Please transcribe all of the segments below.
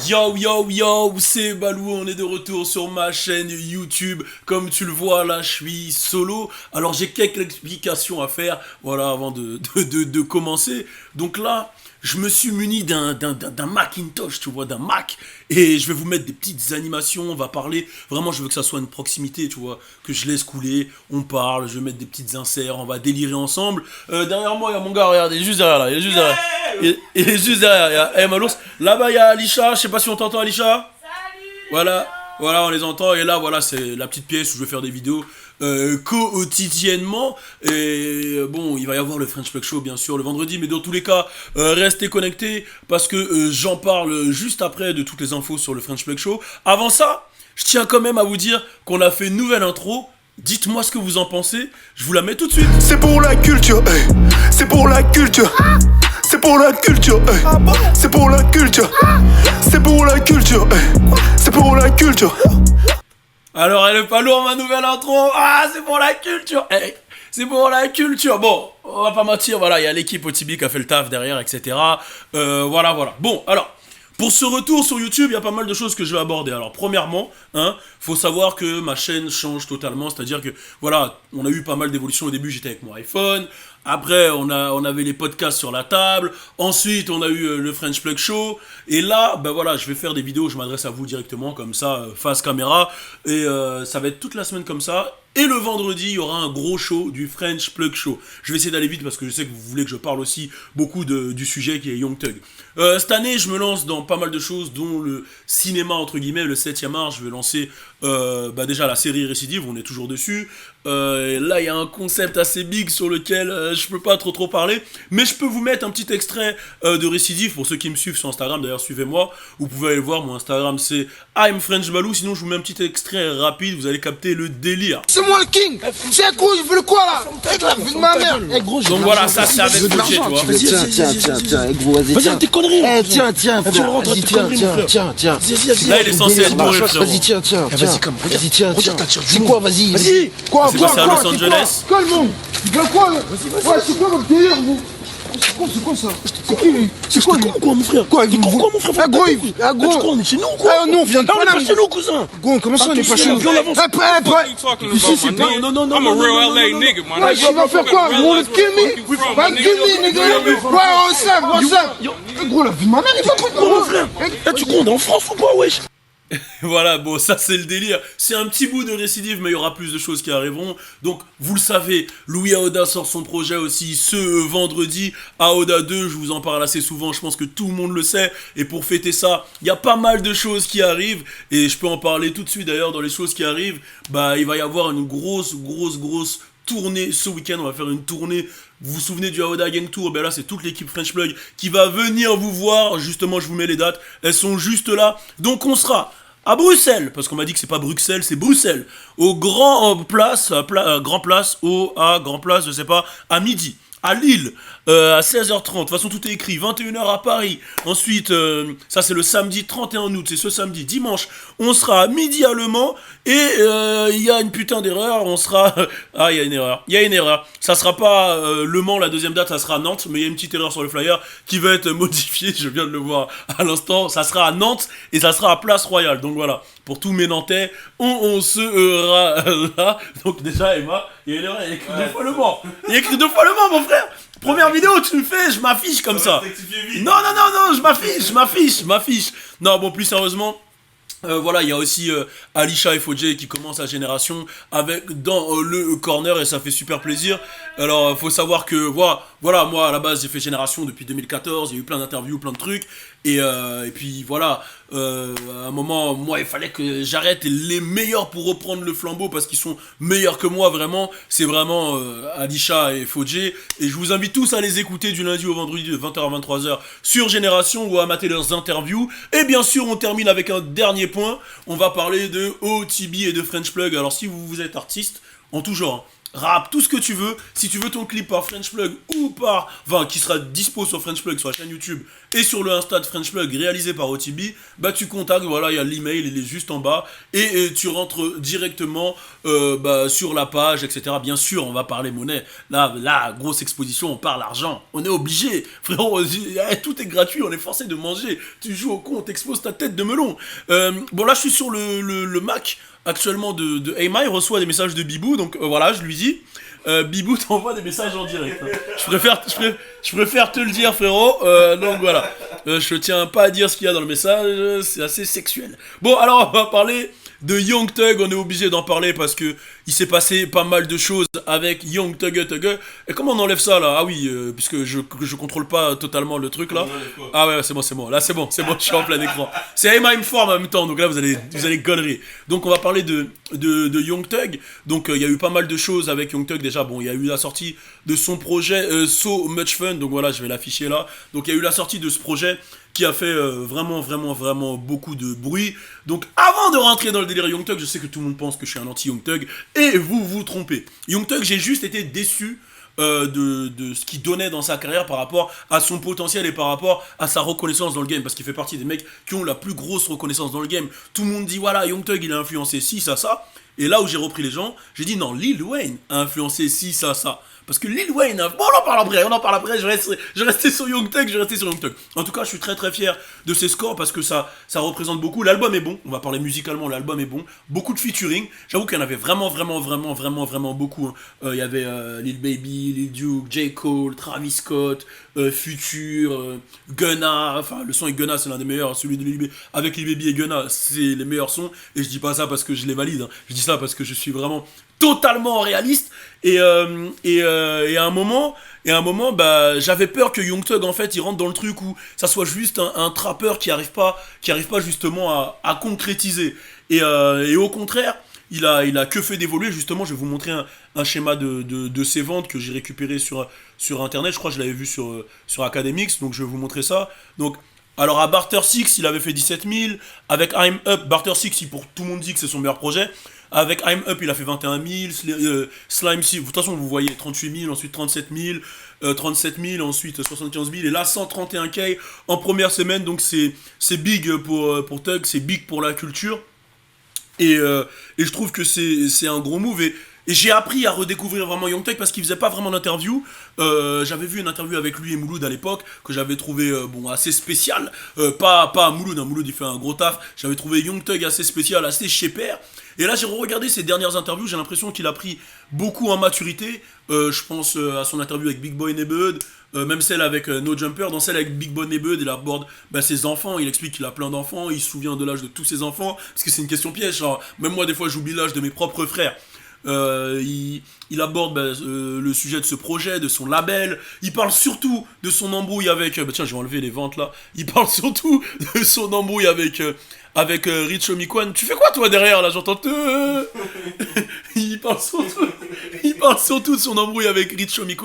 Yo yo yo, c'est Balou, on est de retour sur ma chaîne YouTube. Comme tu le vois là, je suis solo. Alors j'ai quelques explications à faire, voilà, avant de commencer. Donc là, je me suis muni d'un Macintosh, tu vois, d'un Mac. Et je vais vous mettre des petites animations, on va parler. Vraiment, je veux que ça soit une proximité, tu vois, que je laisse couler, on parle, je vais mettre des petites inserts, on va délirer ensemble. Derrière moi, il y a mon gars, regarde, il est juste derrière là, il est juste derrière. Il est juste derrière, il y a Malours. Là-bas, il y a Alisha, je sais pas si on t'entend, Alisha. Voilà, voilà, on les entend. Et là, voilà, c'est la petite pièce où je vais faire des vidéos quotidiennement. Et bon, il va y avoir le French Plug Show, bien sûr, le vendredi. Mais dans tous les cas, restez connectés parce que j'en parle juste après de toutes les infos sur le French Plug Show. Avant ça, je tiens quand même à vous dire qu'on a fait une nouvelle intro. Dites-moi ce que vous en pensez. Je vous la mets tout de suite. C'est pour la culture, hey. C'est pour la culture. C'est pour la culture, hey. C'est pour la culture. C'est pour la culture, hey. C'est pour la culture. Alors, elle est pas lourde, ma nouvelle intro. Ah, c'est pour la culture. Hey, c'est pour la culture. Bon, on va pas mentir, voilà, il y a l'équipe OTB qui a fait le taf derrière, etc. Voilà. Bon, alors, pour ce retour sur YouTube, il y a pas mal de choses que je vais aborder. Alors, premièrement, faut savoir que ma chaîne change totalement. C'est-à-dire que, voilà, on a eu pas mal d'évolutions. Au début, j'étais avec mon iPhone. Après, on avait les podcasts sur la table. Ensuite, on a eu le French Plug Show. Et là, ben voilà, je vais faire des vidéos. Je m'adresse à vous directement, comme ça, face caméra. Et ça va être toute la semaine comme ça. Et le vendredi, il y aura un gros show du French Plug Show. Je vais essayer d'aller vite parce que je sais que vous voulez que je parle aussi beaucoup du sujet qui est Young Thug. Cette année, je me lance dans pas mal de choses, dont le cinéma, entre guillemets, le 7e art. Je vais lancer déjà la série Récidive, on est toujours dessus. Là, il y a un concept assez big sur lequel je peux pas trop parler. Mais je peux vous mettre un petit extrait de Récidive pour ceux qui me suivent sur Instagram. D'ailleurs, suivez-moi. Vous pouvez aller voir, mon Instagram, c'est I'm French Balou. Sinon, je vous mets un petit extrait rapide, vous allez capter le délire. C'est moi le king. C'est quoi, je veux le quoi là? Avec la vie de ma mère. Eh gros, Donc voilà, ça c'est avec le budget, tu vois. Tiens, gros, vas-y, tes conneries. Eh, tiens, vas-y, tiens. Là, il est censé être bourré, frérot. Vas-y, tiens. Vas-y, comme, Vas-y, tiens. regarde, t'as tiré du C'est monde. quoi, vas-y. Quoi, C'est quoi, c'est à Los Angeles? Quoi, le monde? Tu veux quoi, là? Ouais, c'est quoi votre délire, vous? C'est quoi ça? C'est qui lui? C'est quoi lui? Quoi, mon frère? Quoi, il Quoi, mon frère? Ah, gros, Tu crois, on est chez nous, quoi? Ah, non, on vient de on est Paname. pas chez nous, cousin. Gros, comment ça, on est pas chez nous? Viens, on avance. Ici, c'est pas... Non. I'm a real LA nigga, man. Ouais, tu vas faire quoi? You wanna kill me? Va kill me, nigga. Ouais, on sait. Gros, la vie de ma mère, il va pas Mon frère, là, tu comptes en France ou pas, wesh? Voilà, bon, ça c'est le délire. C'est un petit bout de Récidive, mais il y aura plus de choses qui arriveront. Donc, vous le savez, Louis Aoda sort son projet aussi ce vendredi. Aoda 2, je vous en parle assez souvent, je pense que tout le monde le sait. Et pour fêter ça, il y a pas mal de choses qui arrivent. Et je peux en parler tout de suite d'ailleurs dans les choses qui arrivent. Bah, il va y avoir une grosse tournée ce week-end. On va faire une tournée. Vous vous souvenez du Aoda Gang Tour? Ben là, c'est toute l'équipe French Plug qui va venir vous voir. Justement, je vous mets les dates. Elles sont juste là. Donc, on sera à Bruxelles, parce qu'on m'a dit que c'est pas Bruxelles, c'est Bruxelles, au Grand Place, je sais pas, à midi. À Lille, à 16h30, de toute façon tout est écrit, 21h à Paris, ensuite, ça c'est le samedi 31 août, c'est ce samedi, dimanche, on sera à midi à Le Mans, et il y a une putain d'erreur, on sera, il y a une erreur, ça sera pas Le Mans, la deuxième date, ça sera à Nantes, mais il y a une petite erreur sur le flyer qui va être modifiée, je viens de le voir à l'instant, ça sera à Nantes, et ça sera à Place Royale, donc voilà, pour tous mes Nantais, on sera là, donc déjà Emma, il y a une erreur, il y a écrit 2 fois Le Mans, mon frère. Première vidéo, tu me fais, je m'affiche comme ça. Non, je m'affiche. Non, bon, plus sérieusement, voilà, il y a aussi Alisha et Fodje qui commencent à Génération avec dans le corner et ça fait super plaisir. Alors, faut savoir que voilà, moi à la base j'ai fait Génération depuis 2014, il y a eu plein d'interviews, plein de trucs. Et puis voilà, à un moment, moi il fallait que j'arrête les meilleurs pour reprendre le flambeau parce qu'ils sont meilleurs que moi vraiment. C'est vraiment Alisha et Fodje. Et je vous invite tous à les écouter du lundi au vendredi de 20h à 23h sur Génération ou à mater leurs interviews. Et bien sûr, on termine avec un dernier point. On va parler de OTB et de French Plug. Alors si vous êtes artiste, en tout genre, rap, tout ce que tu veux. Si tu veux ton clip par French Plug ou qui sera dispo sur French Plug, sur la chaîne YouTube et sur le Insta de French Plug réalisé par OTB, bah tu contactes, voilà, il y a l'email, il est juste en bas et tu rentres directement sur la page, etc. Bien sûr, on va parler monnaie. Là, grosse exposition, on parle argent. On est obligé, frérot, tout est gratuit, on est forcé de manger. Tu joues au con, on t'expose ta tête de melon. Bon, là, je suis sur le Mac actuellement de Emma, il reçoit des messages de Bibou, donc voilà, je lui dis, Bibou t'envoie des messages en direct. Hein. Je préfère te le dire, frérot, donc voilà. Je tiens pas à dire ce qu'il y a dans le message, c'est assez sexuel. Bon, alors on va parler de Young Thug, on est obligé d'en parler parce que il s'est passé pas mal de choses avec Young Thug. Et comment on enlève ça là? Ah oui, puisque je contrôle pas totalement le truc là. Ah ouais, c'est bon. Là c'est bon, je suis en plein écran. C'est Emma Inform en même temps, donc là vous allez gaulerie. Donc on va parler de Young Thug. Donc il y a eu pas mal de choses avec Young Thug déjà. Bon, il y a eu la sortie de son projet So Much Fun. Donc voilà, je vais l'afficher là. Donc il y a eu la sortie de ce projet qui a fait vraiment beaucoup de bruit. Donc avant de rentrer dans le délire Young Thug, je sais que tout le monde pense que je suis un anti-Young Thug, et vous vous trompez. Young Thug, j'ai juste été déçu de ce qu'il donnait dans sa carrière par rapport à son potentiel et par rapport à sa reconnaissance dans le game, parce qu'il fait partie des mecs qui ont la plus grosse reconnaissance dans le game. Tout le monde dit voilà, Young Thug il a influencé ci, ça, et là où j'ai repris les gens, j'ai dit non, Lil Wayne a influencé ci, ça. Parce que Lil Wayne, bon, on en parle après, je restais sur Young Thug, En tout cas, je suis très très fier de ces scores parce que ça représente beaucoup. L'album est bon, on va parler musicalement, l'album est bon. Beaucoup de featuring, j'avoue qu'il y en avait vraiment beaucoup. Hein. Il y avait Lil Baby, Lil Duke, J. Cole, Travis Scott, Future, Gunna. Enfin, le son avec Gunna, c'est l'un des meilleurs. Celui de Lil Baby, avec Lil Baby et Gunna, c'est les meilleurs sons. Et je dis pas ça parce que je les valide, hein. Je dis ça parce que je suis vraiment totalement réaliste et à un moment j'avais peur que Young Thug en fait il rentre dans le truc où ça soit juste un trappeur qui arrive pas justement à concrétiser et au contraire il a que fait d'évoluer. Justement, je vais vous montrer un schéma de ses ventes que j'ai récupéré sur internet. Je crois que je l'avais vu sur Academics, donc je vais vous montrer ça. Donc alors à Barter Six il avait fait 17 000, avec I'm Up, Barter Six pour tout le monde dit que c'est son meilleur projet. Avec I'm Up, il a fait 21 000. Slime C, de toute façon, vous voyez, 38 000, ensuite 37 000, 37 000, ensuite 75 000, et là 131K en première semaine. Donc c'est big pour Thug, c'est big pour la culture. Et je trouve que c'est un gros move. Et j'ai appris à redécouvrir vraiment Young Thug parce qu'il faisait pas vraiment d'interview. J'avais vu une interview avec lui et Mouloud à l'époque que j'avais trouvé assez spécial. Pas à Mouloud, hein, Mouloud il fait un gros taf. J'avais trouvé Young Thug assez spécial, assez chez père. Et là j'ai regardé ses dernières interviews, j'ai l'impression qu'il a pris beaucoup en maturité. Je pense à son interview avec Big Boy Neighborhood, même celle avec No Jumper. Dans celle avec Big Boy Neighborhood, il aborde ses enfants, il explique qu'il a plein d'enfants, il se souvient de l'âge de tous ses enfants, parce que c'est une question piège. Genre, même moi des fois j'oublie l'âge de mes propres frères. Il aborde le sujet de ce projet, de son label. Il parle surtout de son embrouille avec... tiens, je vais enlever les ventes là. Il parle surtout de son embrouille avec Rich Homie. Tu fais quoi toi derrière là? J'entends... il parle surtout de son embrouille avec Rich Homie.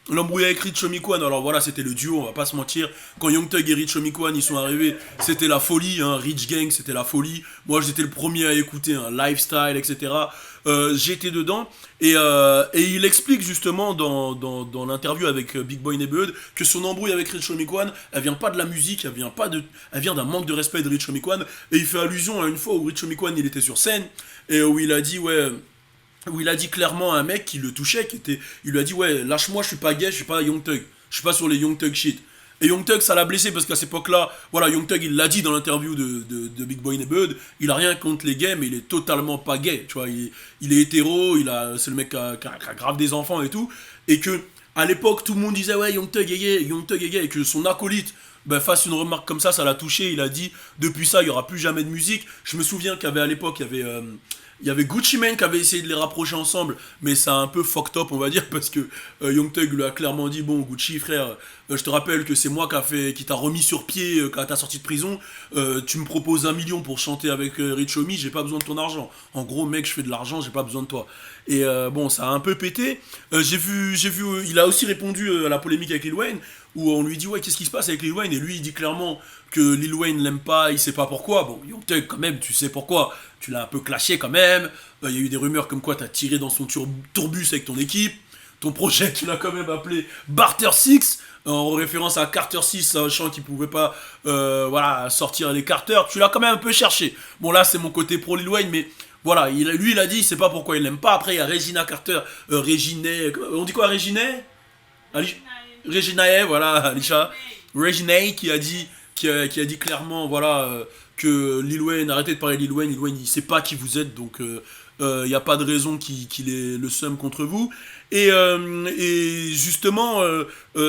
L'embrouille avec Rich Homie. Alors voilà, c'était le duo, on va pas se mentir. Quand Young Thug et Rich Homie ils sont arrivés, c'était la folie, hein. Rich Gang, c'était la folie. Moi, j'étais le premier à écouter, hein, Lifestyle, etc. J'étais dedans. Et il explique justement dans l'interview avec Big Boy Neighborhood que son embrouille avec Rich Homie, elle vient pas de la musique, elle vient d'un manque de respect de Rich Homie. Et il fait allusion à une fois où Rich Homie il était sur scène et où il a dit clairement à un mec qui le touchait, il lui a dit ouais, lâche-moi, je suis pas gay, je suis pas Young Thug, je suis pas sur les Young Thug shit. Et Young Thug, ça l'a blessé parce qu'à cette époque-là, voilà, Young Thug, il l'a dit dans l'interview de Big Boy Neighborhood, il a rien contre les gays, mais il est totalement pas gay, tu vois, il est hétéro, c'est le mec qui a grave des enfants et tout, et que à l'époque, tout le monde disait ouais, Young Thug est gay, et que son acolyte fasse une remarque comme ça l'a touché, il a dit, depuis ça, il y aura plus jamais de musique. Je me souviens qu'à l'époque, il y avait Gucci Mane qui avait essayé de les rapprocher ensemble, mais ça a un peu fucked up, on va dire, parce que Young Thug lui a clairement dit bon, Gucci frère, je te rappelle que c'est moi qui t'a remis sur pied quand t'as sorti de prison, tu me proposes 1 million pour chanter avec Rich Homie, j'ai pas besoin de ton argent. En gros, mec, je fais de l'argent, j'ai pas besoin de toi. Et bon, ça a un peu pété. J'ai vu, il a aussi répondu à la polémique avec Lil Wayne, où on lui dit ouais, qu'est-ce qui se passe avec Lil Wayne, et lui il dit clairement que Lil Wayne l'aime pas, il sait pas pourquoi. Bon, Young Thug, quand même, tu sais pourquoi. Tu l'as un peu clashé quand même. Il y a eu des rumeurs comme quoi t'as tiré dans son tourbus avec ton équipe. Ton projet, tu l'as quand même appelé Barter 6, en référence à Carter 6, sachant qu'il pouvait pas voilà, sortir les Carter. Tu l'as quand même un peu cherché. Bon, là, c'est mon côté pro Lil Wayne, mais voilà, lui, il a dit, il sait pas pourquoi il l'aime pas. Après, il y a Regina Carter, Reginae, on dit quoi, Reginae Reginae, voilà, Alicia. Reginae qui a dit clairement, voilà, que Lil Wayne, arrêtez de parler de Lil Wayne, il sait pas qui vous êtes, donc il n'y a pas de raison qu'il ait le seum contre vous. Et justement,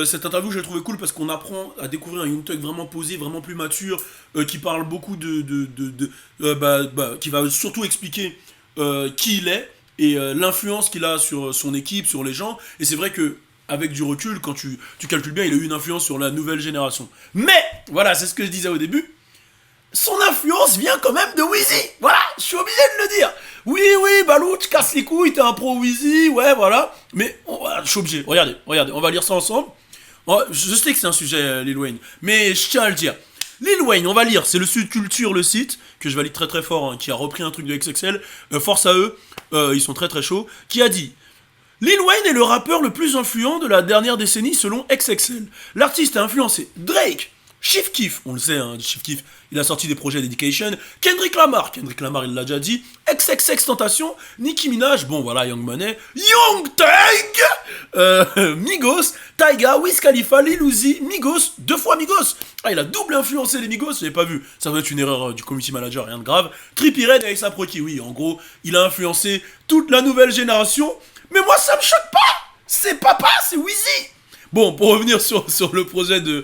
cette interview, je l'ai trouvé cool parce qu'on apprend à découvrir un Young Thug vraiment posé, vraiment plus mature, qui parle beaucoup qui va surtout expliquer qui il est et l'influence qu'il a sur son équipe, sur les gens. Et c'est vrai que avec du recul, quand tu calcules bien, il a eu une influence sur la nouvelle génération. Mais, voilà, c'est ce que je disais au début, son influence vient quand même de Weezy. Voilà, je suis obligé de le dire. Oui, Balou, tu casses les couilles, t'es un pro Weezy, ouais, voilà. Mais, voilà, je suis obligé. Regardez, on va lire ça ensemble. Je sais que c'est un sujet, Lil Wayne, mais je tiens à le dire. Lil Wayne, on va lire, c'est le Sud Culture, le site, que je valide très très fort, hein, qui a repris un truc de XXL. Force à eux, ils sont très très chauds. Qui a dit: Lil Wayne est le rappeur le plus influent de la dernière décennie selon XXL. L'artiste a influencé Drake, Chief Keef, on le sait, hein, Chief Keef, il a sorti des projets Dedication, Kendrick Lamar, il l'a déjà dit, XXXTentacion, Nicki Minaj, bon voilà, Young Money, Young Thug, Migos, Tyga, Wiz Khalifa, Lil Uzi, Migos, 2 fois Migos. Ah, il a double influencé les Migos, j'avais pas vu, ça doit être une erreur du community manager, rien de grave. Trippie Redd avec sa Proki, oui, en gros, il a influencé toute la nouvelle génération, mais moi ça me choque pas, c'est papa, c'est Weezy. Bon, pour revenir sur le projet de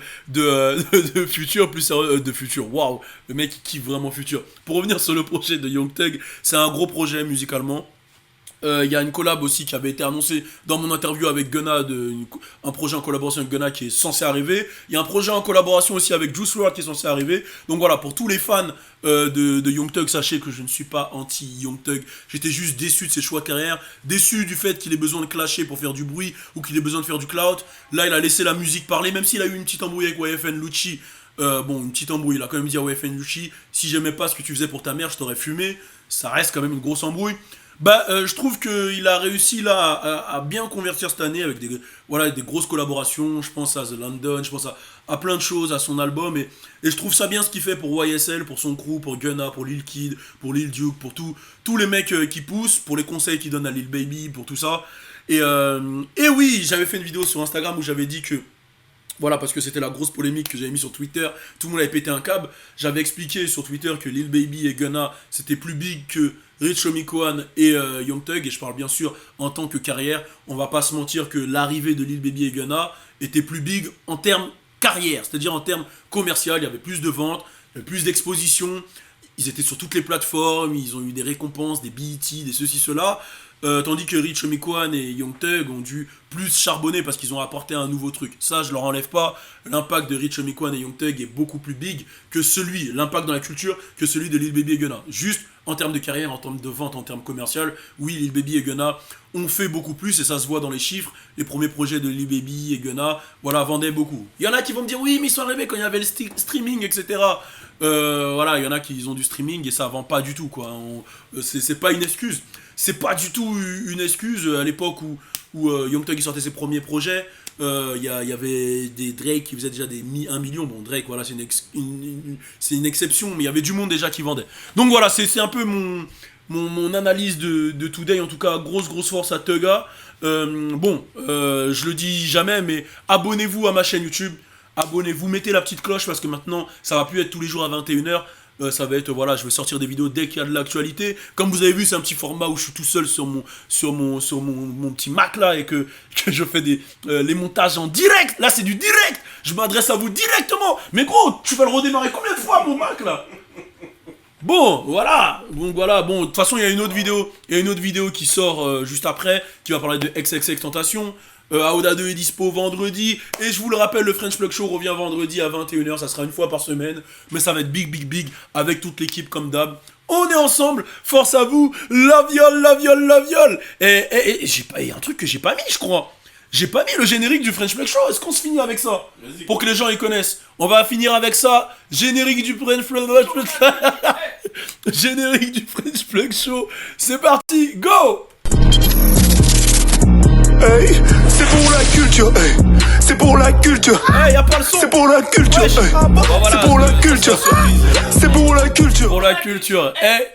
Future, plus sérieux, de Future, waouh, le mec qui kiffe vraiment Future. Pour revenir sur le projet de Young Thug, c'est un gros projet musicalement. Il y a une collab aussi qui avait été annoncée dans mon interview avec Gunna, un projet en collaboration avec Gunna qui est censé arriver. Il y a un projet en collaboration aussi avec Juice WRLD qui est censé arriver. Donc voilà, pour tous les fans de Young Thug, sachez que je ne suis pas anti-Young Thug. J'étais juste déçu de ses choix de carrière, déçu du fait qu'il ait besoin de clasher pour faire du bruit ou qu'il ait besoin de faire du clout. Là, il a laissé la musique parler, même s'il a eu une petite embrouille avec YFN Lucci. Une petite embrouille, il a quand même dit à YFN Lucci: si j'aimais pas ce que tu faisais pour ta mère, je t'aurais fumé. Ça reste quand même une grosse embrouille. Je trouve qu'il a réussi là à bien convertir cette année avec des grosses collaborations. Je pense à The London, je pense à plein de choses, à son album. Et je trouve ça bien ce qu'il fait pour YSL, pour son crew, pour Gunna, pour Lil Kid, pour Lil Duke, pour tous les mecs qui poussent, pour les conseils qu'il donne à Lil Baby, pour tout ça. Et oui, j'avais fait une vidéo sur Instagram où j'avais dit que, voilà, parce que c'était la grosse polémique que j'avais mis sur Twitter, tout le monde avait pété un câble. J'avais expliqué sur Twitter que Lil Baby et Gunna, c'était plus big que Rich Homie Quan et Young Thug, et je parle bien sûr en tant que carrière. On va pas se mentir que l'arrivée de Lil Baby et Gunna était plus big en termes carrière, c'est-à-dire en termes commercial. Il y avait plus de ventes, il y avait plus d'expositions, ils étaient sur toutes les plateformes, ils ont eu des récompenses, des BET, des ceci, cela. Tandis que Rich Homie Quan et Young Thug ont dû plus charbonner parce qu'ils ont apporté un nouveau truc. Ça, je leur enlève pas. L'impact de Rich Homie Quan et Young Thug est beaucoup plus big que l'impact dans la culture, que celui de Lil Baby et Gunna. Juste en termes de carrière, en termes de vente, en termes commercial, oui, Lil Baby et Gunna ont fait beaucoup plus et ça se voit dans les chiffres. Les premiers projets de Lil Baby et Gunna, voilà, vendaient beaucoup. Il y en a qui vont me dire: oui, mais ils sont arrivés quand il y avait le streaming, etc. Voilà, il y en a qui ont du streaming et ça vend pas du tout, quoi. C'est pas une excuse. C'est pas du tout une excuse. À l'époque où Young Thug sortait ses premiers projets, il y avait des Drake qui faisaient déjà des 1 million. Bon, Drake, voilà, c'est une exception, mais il y avait du monde déjà qui vendait. Donc voilà, c'est un peu mon analyse de Today. En tout cas, grosse force à Thugga. Je le dis jamais, mais abonnez-vous à ma chaîne YouTube. Abonnez-vous, mettez la petite cloche parce que maintenant, ça va plus être tous les jours à 21h. Ça va être, voilà, je vais sortir des vidéos dès qu'il y a de l'actualité. Comme vous avez vu, c'est un petit format où je suis tout seul sur mon petit Mac là et que je fais les montages en direct. Là, c'est du direct. Je m'adresse à vous directement. Mais gros, tu vas le redémarrer combien de fois, mon Mac là? Bon, voilà. Donc voilà, bon, de toute façon, il y a une autre vidéo qui sort juste après, qui va parler de XXXTentacion. Aouda 2 est dispo vendredi. Et je vous le rappelle, le French Plug Show revient vendredi à 21h. Ça sera une fois par semaine. Mais ça va être big. Avec toute l'équipe comme d'hab. On est ensemble. Force à vous. La viole. Et il y a un truc que j'ai pas mis, je crois. J'ai pas mis le générique du French Plug Show. Est-ce qu'on se finit avec ça? Pour que les gens y connaissent. On va finir avec ça. Générique du French Plug Générique du French Plug Show. C'est parti, go! Hey, c'est pour la culture, hey. C'est pour la culture. Hey, y'a pas le son. C'est pour la culture, Wesh. hey. Bon, voilà, C'est pour la culture. surprise. C'est pour la culture. Pour la culture. Hey.